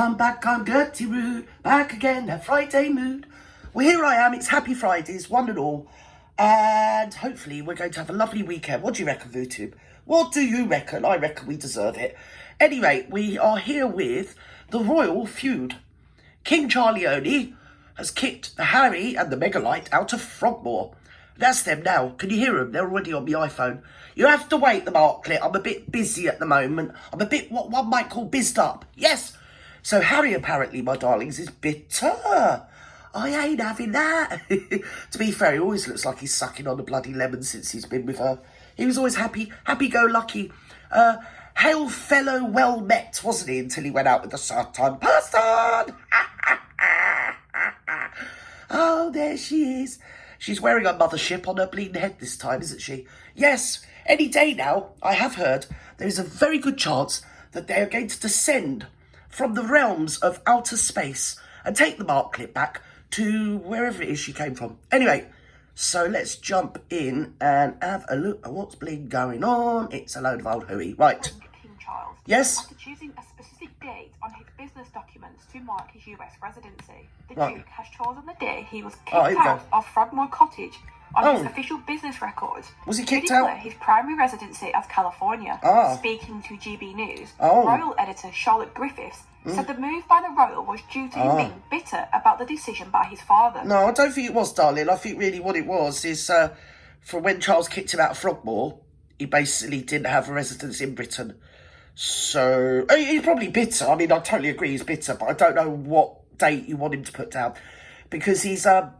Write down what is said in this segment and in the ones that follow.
I'm back, I'm Gertie Rude, back again, that Friday mood. Well, here I am, it's Happy Fridays, one and all. And hopefully we're going to have a lovely weekend. What do you reckon, VooTube? What do you reckon? I reckon we deserve it. Anyway, we are here with the royal feud. King Charlie has kicked the Harry and the Megalite out of Frogmore. That's them now. Can you hear them? They're already on my iPhone. You have to wait, the Marklet. I'm a bit busy at the moment. I'm a bit what one might call bizzed up. Yes. So Harry, apparently, my darlings, is bitter. I ain't having that. To be fair, he always looks like he's sucking on a bloody lemon since he's been with her. He was always happy-go-lucky. Hail fellow well met, wasn't he, until he went out with a certain person. Oh, there she is. She's wearing a mothership on her bleeding head this time, isn't she? Yes, any day now, I have heard, there is a very good chance that they are going to descend from the realms of outer space and take the Marklet back to wherever it is she came from. Anyway, so let's jump in and have a look at what's been going on. It's a load of old hooey. Right. King Charles. Yes? After choosing a specific date on his business documents to mark his US residency, the Right. Duke has chosen the day he was kicked here we go. out of Frogmore Cottage on Oh. his official business records. Was he to kicked declare out? his primary residency as California. Ah. Speaking to GB News, Oh. Royal editor Charlotte Griffiths said the move by the Royal was due to him being bitter about the decision by his father. No, I don't think it was, darling. I think really what it was is from when Charles kicked him out of Frogmore, he basically didn't have a residence in Britain. So, he's probably bitter. I mean, I totally agree he's bitter, but I don't know what date you want him to put down. Because he's, well,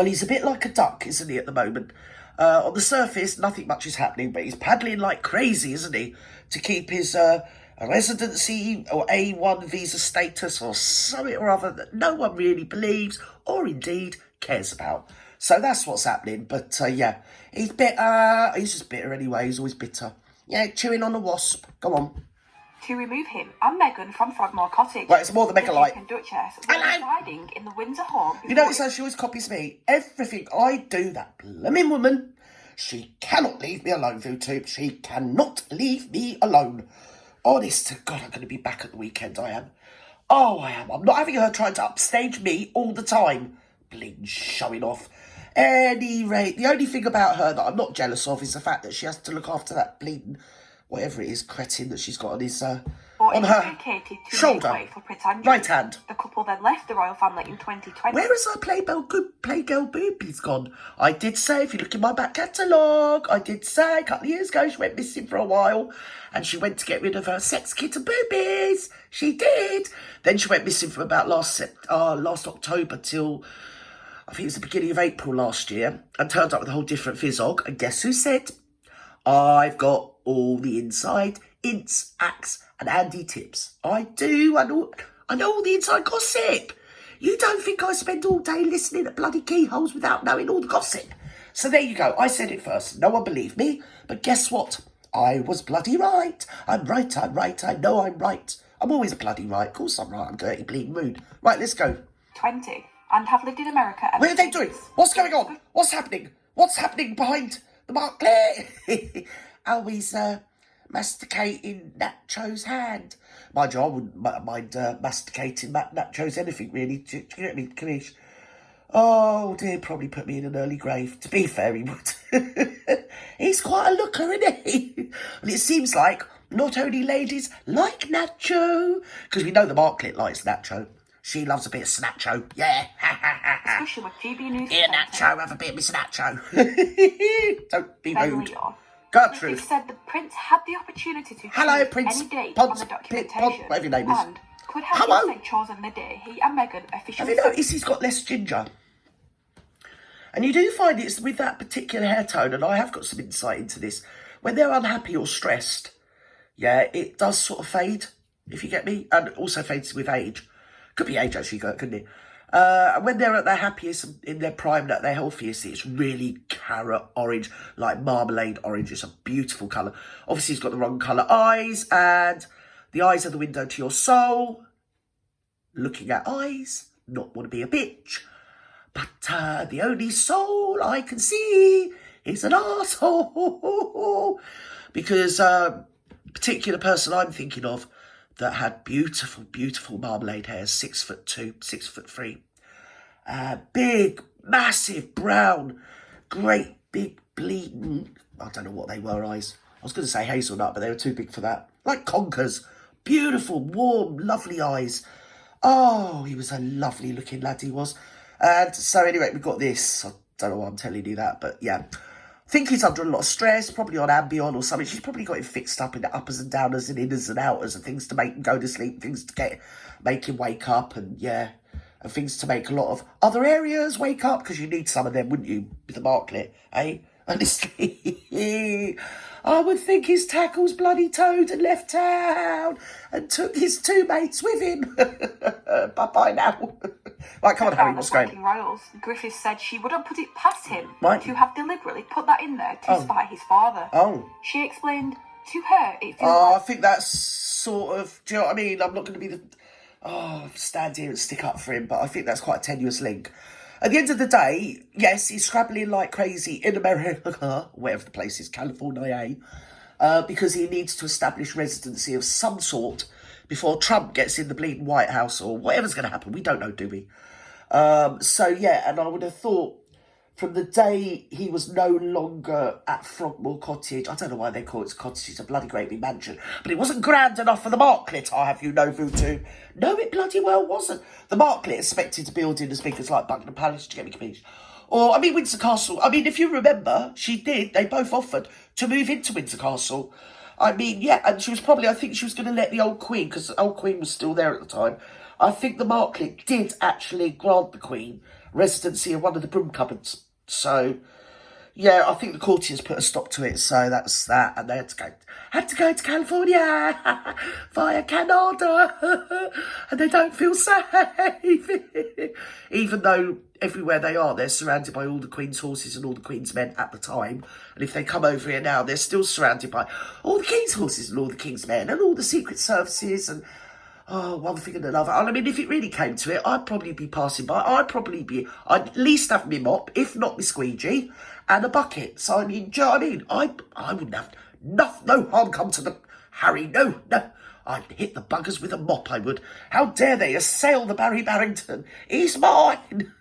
he's a bit like a duck, isn't he, at the moment? On the surface, nothing much is happening, but he's paddling like crazy, isn't he? To keep his residency or A1 visa status or something or other that no one really believes or indeed cares about. So that's what's happening. But yeah, he's bitter. He's just bitter anyway. He's always bitter. Yeah, chewing on a wasp. Go on. To remove him and Meghan from Frogmore Cottage. Right, it's more the Megalite. Duke and Duchess were residing in the Windsor home. You notice how she always copies me? Everything I do, that blooming woman, she cannot leave me alone, VooTube. She cannot leave me alone. Honest to God, I'm going to be back at the weekend, I am. Oh, I am. I'm not having her trying to upstage me all the time. Bleeding showing off. Any rate, the only thing about her that I'm not jealous of is the fact that she has to look after that bleeding, whatever it is, cretin that she's got on his, on her shoulder, right hand. The couple then left the royal family in 2020. Where has her Playgirl boobies gone? I did say, if you look in my back catalogue, I did say a couple of years ago she went missing for a while and she went to get rid of her sex kitten boobies. She did. Then she went missing from about last October till, I think it was the beginning of April last year, and turned up with a whole different fizzog. And guess who said, I've got all the inside ints, acts and handy tips. I do. I know all the inside gossip. You don't think I spend all day listening at bloody keyholes without knowing all the gossip? So there you go. I said it first. No one believed me. But guess what? I was bloody right. I'm right. I know I'm right. I'm always bloody right. Of course I'm right. I'm dirty, bleeding rude. Right, let's go. 20 and have lived in America ever What are they since. doing? What's going on? What's happening? What's happening behind the Marklet? Always masticating Nacho's hand. Mind you, I wouldn't mind masticating Nacho's anything, really. Do you get me, Kanish? Oh, dear, probably put me in an early grave. To be fair, he would. He's quite a looker, isn't he? And it seems like not only ladies like Nacho, because we know the Marklet likes Nacho. She loves a bit of Snacho. Yeah. Discussion with GB News. Here, Nacho, have a bit of Miss Nacho. Don't be Ben rude. Leon. Gertrude. Griffith said the prince had the opportunity to Hello, choose Prince any date Ponce- on the Pon- documentation whatever your name is. and could have Hello? instead chosen the day he and Meghan Have officially you noticed he's got less ginger? And you do find it's with that particular hair tone, and I have got some insight into this, when they're unhappy or stressed, yeah, it does sort of fade, if you get me, and it also fades with age. Could be age, actually, couldn't it? And when they're at their happiest, in their prime, at their healthiest, it's really carrot orange, like marmalade orange. It's a beautiful colour. Obviously, he's got the wrong colour eyes, and the eyes are the window to your soul. Looking at eyes, not want to be a bitch. But the only soul I can see is an arsehole. Because particular person I'm thinking of that had beautiful, beautiful marmalade hair, 6'2", 6'3". Big, massive, brown, great, big, bleeding, I don't know what they were, eyes. I was going to say hazelnut, but they were too big for that. Like conkers. Beautiful, warm, lovely eyes. Oh, he was a lovely looking lad, he was. And so anyway, we got this. I don't know why I'm telling you that, but yeah. I think he's under a lot of stress, probably on Ambien or something. She's probably got him fixed up in the uppers and downers and inners and outers and things to make him go to sleep, things to make him wake up, and yeah, and things to make a lot of other areas wake up, because you need some of them, wouldn't you, with the marklet, eh? Honestly, I would think his tackles bloody towed and left town and took his two mates with him. Bye-bye now. Right, come on, Harry, what's going on? Royals, Griffiths said she wouldn't put it past him Right. to have deliberately put that in there to spite his father. Oh. She explained to her it feels I think that's sort of, do you know what I mean? I'm not going to be stand here and stick up for him, but I think that's quite a tenuous link. At the end of the day, yes, he's scrabbling like crazy in America, wherever the place is, California, because he needs to establish residency of some sort before Trump gets in the bleeding White House or whatever's going to happen. We don't know, do we? So, yeah, and I would have thought from the day he was no longer at Frogmore Cottage, I don't know why they call it a cottage, it's a bloody great big mansion, but it wasn't grand enough for the Marklet, I have you know, Vutu. No, it bloody well wasn't. The Marklet expected to build in as big as like Buckingham Palace, to get me confused. Or, I mean, Windsor Castle. I mean, if you remember, they both offered to move into Windsor Castle. I mean, yeah, and she was probably, I think she was going to let the old Queen, because the old Queen was still there at the time. I think the Marklet did actually grant the Queen residency of one of the broom cupboards. So, yeah, I think the courtiers put a stop to it. So that's that. And they had to go to California via Canada. And they don't feel safe. Even though everywhere they are, they're surrounded by all the Queen's horses and all the Queen's men at the time. And if they come over here now, they're still surrounded by all the King's horses and all the King's men and all the secret services and one thing and another. And I mean, if it really came to it, I'd probably be passing by. I'd at least have my mop, if not my squeegee, and a bucket. So, I mean, do you know what I mean? I wouldn't have no harm come to them. Harry, no. I'd hit the buggers with a mop, I would. How dare they assail the Barry Barrington? He's mine.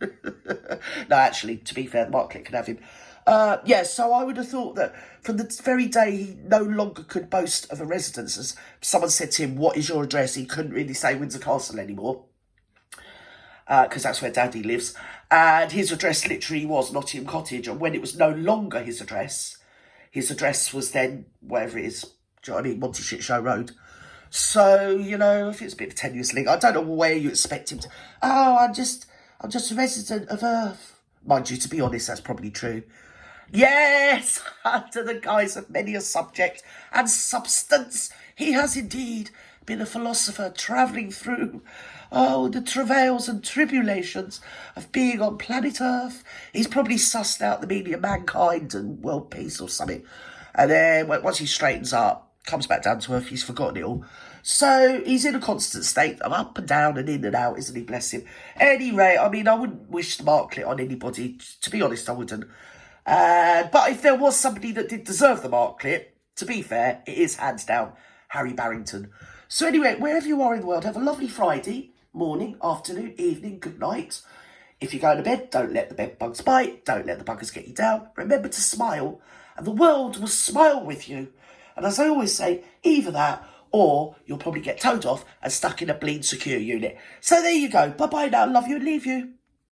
No, actually, to be fair, the Marklet can have him. So I would have thought that from the very day he no longer could boast of a residence, as someone said to him, what is your address? He couldn't really say Windsor Castle anymore, because that's where Daddy lives. And his address literally was Nottingham Cottage. And when it was no longer his address was then wherever it is, do you know what I mean, Monty Shit Show Road. So, you know, if it's a bit of a tenuous link, I don't know where you expect him to, I'm just a resident of Earth. Mind you, to be honest, that's probably true. Yes, under the guise of many a subject and substance, he has indeed been a philosopher travelling through, the travails and tribulations of being on planet Earth. He's probably sussed out the meaning of mankind and world peace or something. And then, once he straightens up, comes back down to earth, he's forgotten it all. So, he's in a constant state of up and down and in and out, isn't he, bless him? Anyway, I mean, I wouldn't wish the Marklet on anybody. To be honest, I wouldn't. But if there was somebody that did deserve the Marklet, to be fair, it is hands down Harry Barrington. So anyway, wherever you are in the world, have a lovely Friday morning, afternoon, evening, good night. If you're going to bed, don't let the bed bugs bite. Don't let the buggers get you down. Remember to smile, and the world will smile with you. And as I always say, either that, or you'll probably get towed off and stuck in a bleed secure unit. So there you go. Bye-bye now. Love you and leave you.